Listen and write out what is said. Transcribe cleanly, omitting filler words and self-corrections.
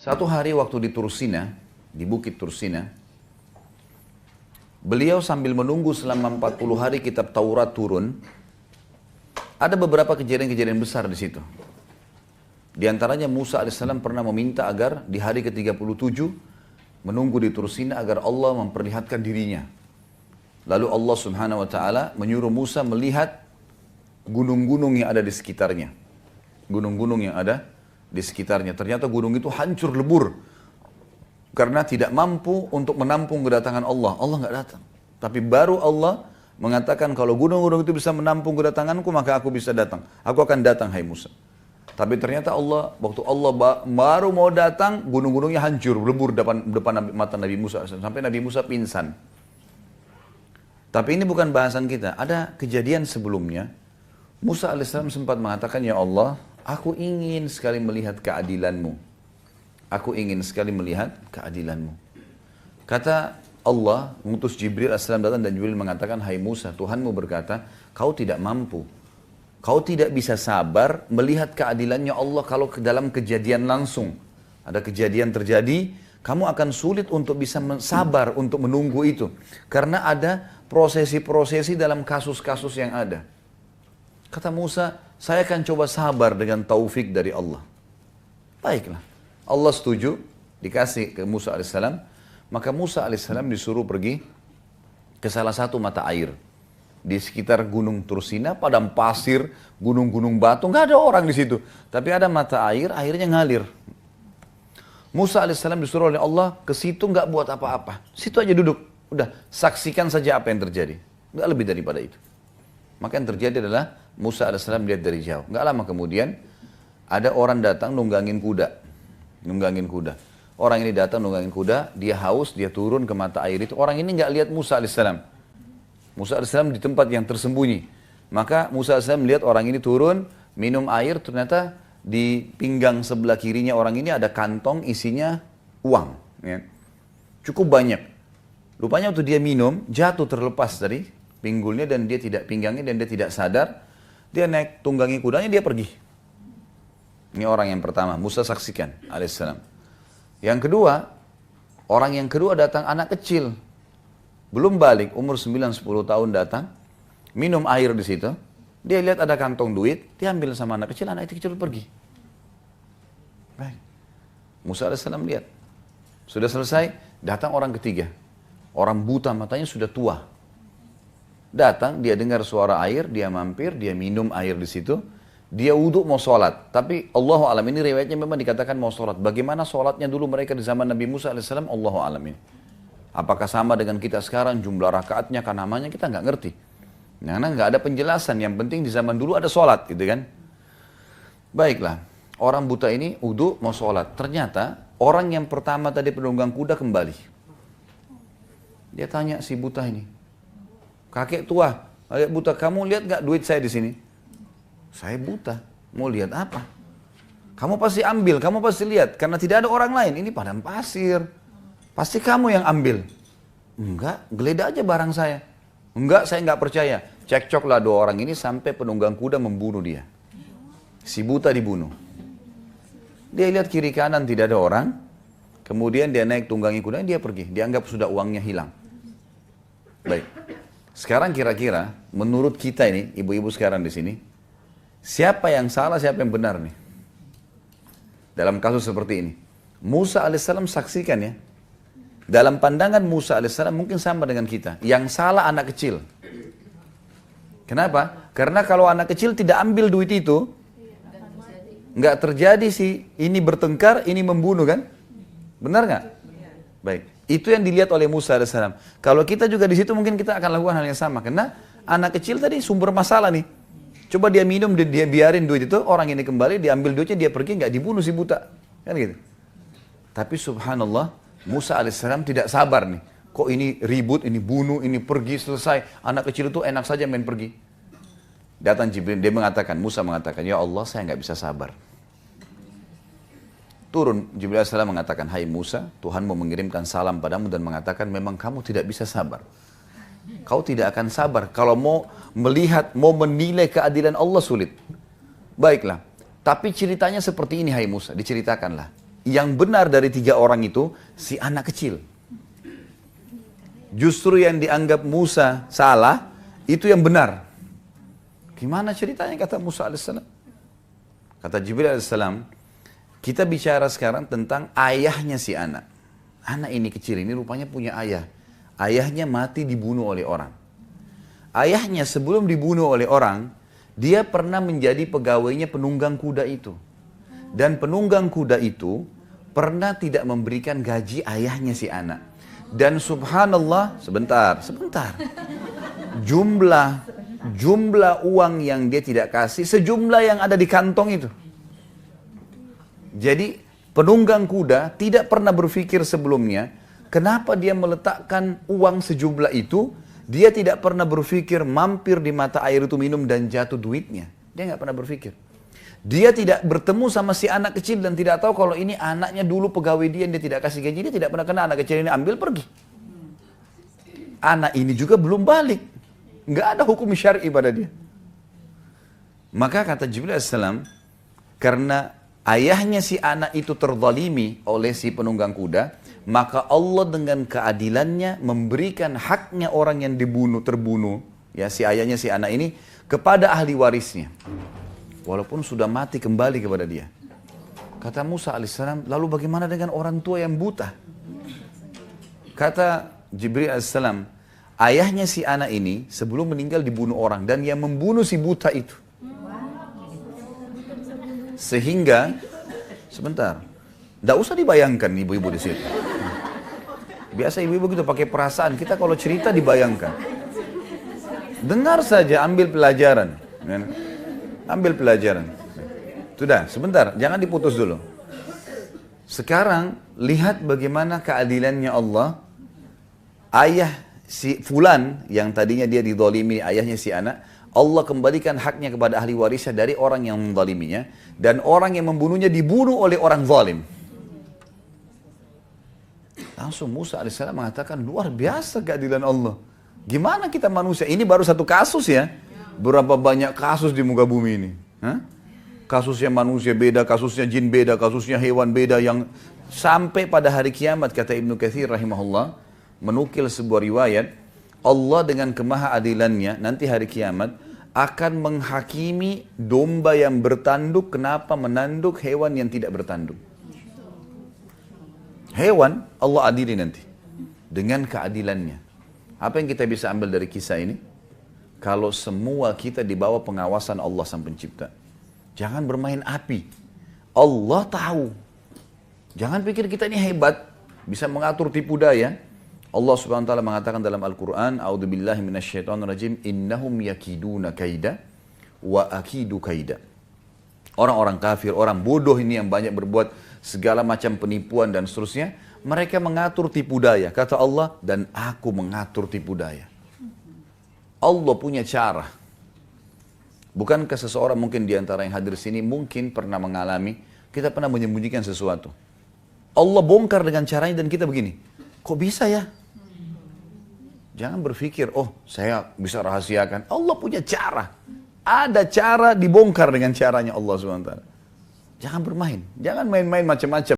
Satu hari waktu di Tursina, di Bukit Tursina, beliau sambil menunggu selama 40 hari kitab Taurat turun, ada beberapa kejadian-kejadian besar di situ. Di antaranya Musa alaihissalam pernah meminta agar di hari ke-37 menunggu di Tursina agar Allah memperlihatkan dirinya. Lalu Allah subhanahu wa ta'ala menyuruh Musa melihat gunung-gunung yang ada di sekitarnya. Gunung-gunung yang ada di sekitarnya. Ternyata gunung itu hancur lebur. Karena tidak mampu untuk menampung kedatangan Allah. Allah nggak datang. Tapi baru Allah mengatakan kalau gunung-gunung itu bisa menampung kedatanganku maka aku bisa datang. Aku akan datang hai Musa. Tapi ternyata Allah, waktu Allah baru mau datang, gunung-gunungnya hancur, lebur depan mata Nabi Musa. Sampai Nabi Musa pingsan. Tapi ini bukan bahasan kita. Ada kejadian sebelumnya. Musa alaihissalam sempat mengatakan, ya Allah, aku ingin sekali melihat keadilanmu. Aku ingin sekali melihat keadilanmu. Kata Allah, mengutus Jibril alaihissalam datang dan Jibril mengatakan, hai Musa, Tuhanmu berkata, kau tidak mampu. Kau tidak bisa sabar melihat keadilannya Allah kalau ke dalam kejadian langsung. Ada kejadian terjadi, kamu akan sulit untuk bisa sabar untuk menunggu itu. Karena ada prosesi-prosesi dalam kasus-kasus yang ada. Kata Musa, saya akan coba sabar dengan taufik dari Allah. Baiklah. Allah setuju, dikasih ke Musa alaihissalam. Maka Musa alaihissalam disuruh pergi ke salah satu mata air. Di sekitar gunung Tursina, padang pasir, gunung-gunung batu, nggak ada orang di situ. Tapi ada mata air, airnya ngalir. Musa alaihissalam disuruh oleh Allah ke situ nggak buat apa-apa. Situ aja duduk. Udah, saksikan saja apa yang terjadi. Nggak lebih daripada itu. Maka yang terjadi adalah Musa alaihissalam lihat dari jauh. Nggak lama kemudian ada orang datang nunggangin kuda. Nunggangin kuda. Orang ini datang nunggangin kuda, dia haus, dia turun ke mata air itu. Orang ini nggak lihat Musa alaihissalam. Musa alaihissalam di tempat yang tersembunyi. Maka Musa alaihissalam melihat orang ini turun, minum air, ternyata di pinggang sebelah kirinya orang ini ada kantong isinya uang. Ya. Cukup banyak. Rupanya waktu dia minum, jatuh terlepas dari pinggulnya dan dia tidak pinggangnya dan dia tidak sadar. Dia naik tunggangi kudanya, dia pergi. Ini orang yang pertama, Musa saksikan alaihissalam. Yang kedua, orang yang kedua datang anak kecil. Belum balik, umur 9-10 tahun datang, minum air di situ. Dia lihat ada kantong duit, dia ambil sama anak itu kecil pergi. Baik. Musa alaihissalam lihat. Sudah selesai, datang orang ketiga. Orang buta matanya sudah tua. Datang, dia dengar suara air, dia mampir, dia minum air di situ. Dia wudhu mau sholat. Tapi Allahu alam, ini riwayatnya memang dikatakan mau sholat. Bagaimana sholatnya dulu mereka di zaman Nabi Musa alaihissalam, Allahu alam ini. Apakah sama dengan kita sekarang, jumlah rakaatnya, kan namanya kita nggak ngerti. Karena nggak ada penjelasan, yang penting di zaman dulu ada sholat gitu kan. Baiklah, orang buta ini wudhu mau sholat. Ternyata orang yang pertama tadi penunggang kuda kembali. Dia tanya si buta ini, kakek tua, kakek buta, kamu lihat nggak duit saya di sini? Saya buta, mau lihat apa? Kamu pasti ambil, kamu pasti lihat, karena tidak ada orang lain, ini padang pasir. Pasti kamu yang ambil. Enggak, geledah aja barang saya. Enggak, saya enggak percaya. Cekcoklah dua orang ini sampai penunggang kuda membunuh dia. Si buta dibunuh. Dia lihat kiri kanan tidak ada orang. Kemudian dia naik tunggangi kuda, dia pergi. Dianggap sudah uangnya hilang. Baik. Sekarang kira-kira menurut kita ini, ibu-ibu sekarang di sini, siapa yang salah, siapa yang benar nih? Dalam kasus seperti ini. Musa alaihissalam saksikan ya. Dalam pandangan Musa alaihissalam mungkin sama dengan kita. Yang salah anak kecil. Kenapa? Karena kalau anak kecil tidak ambil duit itu, nggak terjadi sih ini bertengkar, ini membunuh kan? Benar nggak? Baik. Itu yang dilihat oleh Musa alaihissalam. Kalau kita juga di situ mungkin kita akan lakukan hal yang sama. Karena anak kecil tadi sumber masalah nih. Coba dia minum, dia biarin duit itu, orang ini kembali, dia ambil duitnya, dia pergi, nggak dibunuh si buta. Kan gitu. Tapi subhanallah, Musa alaihissalam tidak sabar nih. Kok ini ribut, ini bunuh, ini pergi, selesai. Anak kecil itu enak saja main pergi. Datang Jibril, dia mengatakan, Musa mengatakan, ya Allah saya nggak bisa sabar. Turun, Jibril alaihissalam mengatakan, hai Musa, Tuhanmu mengirimkan salam padamu dan mengatakan, memang kamu tidak bisa sabar. Kau tidak akan sabar. Kalau mau melihat, mau menilai keadilan Allah sulit. Baiklah. Tapi ceritanya seperti ini, hai Musa, diceritakanlah. yang benar dari 3 orang itu, si anak kecil. Justru yang dianggap Musa salah, itu yang benar. Gimana ceritanya kata Musa alaihissalam? Kata Jibril alaihissalam, kita bicara sekarang tentang ayahnya si anak. Anak ini kecil ini rupanya punya ayah. Ayahnya mati dibunuh oleh orang. Ayahnya sebelum dibunuh oleh orang, dia pernah menjadi pegawainya penunggang kuda itu. Dan penunggang kuda itu pernah tidak memberikan gaji ayahnya si anak. Dan subhanallah, sebentar. Jumlah uang yang dia tidak kasih, sejumlah yang ada di kantong itu. Jadi penunggang kuda tidak pernah berpikir sebelumnya, kenapa dia meletakkan uang sejumlah itu. Dia tidak pernah berpikir mampir di mata air itu minum dan jatuh duitnya. Dia nggak pernah berpikir. Dia tidak bertemu sama si anak kecil dan tidak tahu kalau ini anaknya dulu pegawai dia yang dia tidak kasih gaji. Dia tidak pernah kenal anak kecil ini, ambil pergi. Anak ini juga belum balik. Nggak ada hukum syar'i pada dia. Maka kata Jibril alaihissalam, karena ayahnya si anak itu terzalimi oleh si penunggang kuda, maka Allah dengan keadilannya memberikan haknya orang yang terbunuh, ya si ayahnya si anak ini, kepada ahli warisnya. Walaupun sudah mati kembali kepada dia. Kata Musa alaihissalam, lalu bagaimana dengan orang tua yang buta? Kata Jibril alaihissalam, ayahnya si anak ini sebelum meninggal dibunuh orang dan yang membunuh si buta itu. Sehingga, sebentar, tidak usah dibayangkan ibu-ibu di situ. Biasa ibu-ibu gitu pakai perasaan, kita kalau cerita dibayangkan. Dengar saja, ambil pelajaran. Ambil pelajaran. Sudah, sebentar, jangan diputus dulu. Sekarang, lihat bagaimana keadilannya Allah. Ayah si fulan, yang tadinya dia dizalimi, ayahnya si anak, Allah kembalikan haknya kepada ahli warisnya dari orang yang menzaliminya, dan orang yang membunuhnya dibunuh oleh orang zalim. Langsung Musa alaihissalam mengatakan, luar biasa keadilan Allah. Gimana kita manusia? Ini baru satu kasus ya. Berapa banyak kasus di muka bumi ini? Hah? Kasusnya manusia beda, kasusnya jin beda, kasusnya hewan beda, yang sampai pada hari kiamat, kata Ibnu Katsir rahimahullah, menukil sebuah riwayat, Allah dengan kemahaadilannya nanti hari kiamat akan menghakimi domba yang bertanduk kenapa menanduk hewan yang tidak bertanduk. Hewan Allah adili nanti dengan keadilannya. Apa yang kita bisa ambil dari kisah ini? Kalau semua kita di bawah pengawasan Allah Sang Pencipta. Jangan bermain api. Allah tahu. Jangan pikir kita ini hebat, bisa mengatur tipu daya. Allah Subhanahu wa taala mengatakan dalam Al-Qur'an, "A'udzubillahi minasyaitonirrajim, innahum yakiduna kaida wa akidu kaida." Orang-orang kafir, orang bodoh ini yang banyak berbuat segala macam penipuan dan seterusnya, mereka mengatur tipu daya. Kata Allah, dan aku mengatur tipu daya. Allah punya cara. Bukankah seseorang mungkin di antara yang hadir sini mungkin pernah mengalami, kita pernah menyembunyikan sesuatu. Allah bongkar dengan caranya dan kita begini, kok bisa ya? Jangan berpikir, oh saya bisa rahasiakan. Allah punya cara. Ada cara dibongkar dengan caranya Allah SWT. Jangan bermain, jangan main-main macam-macam.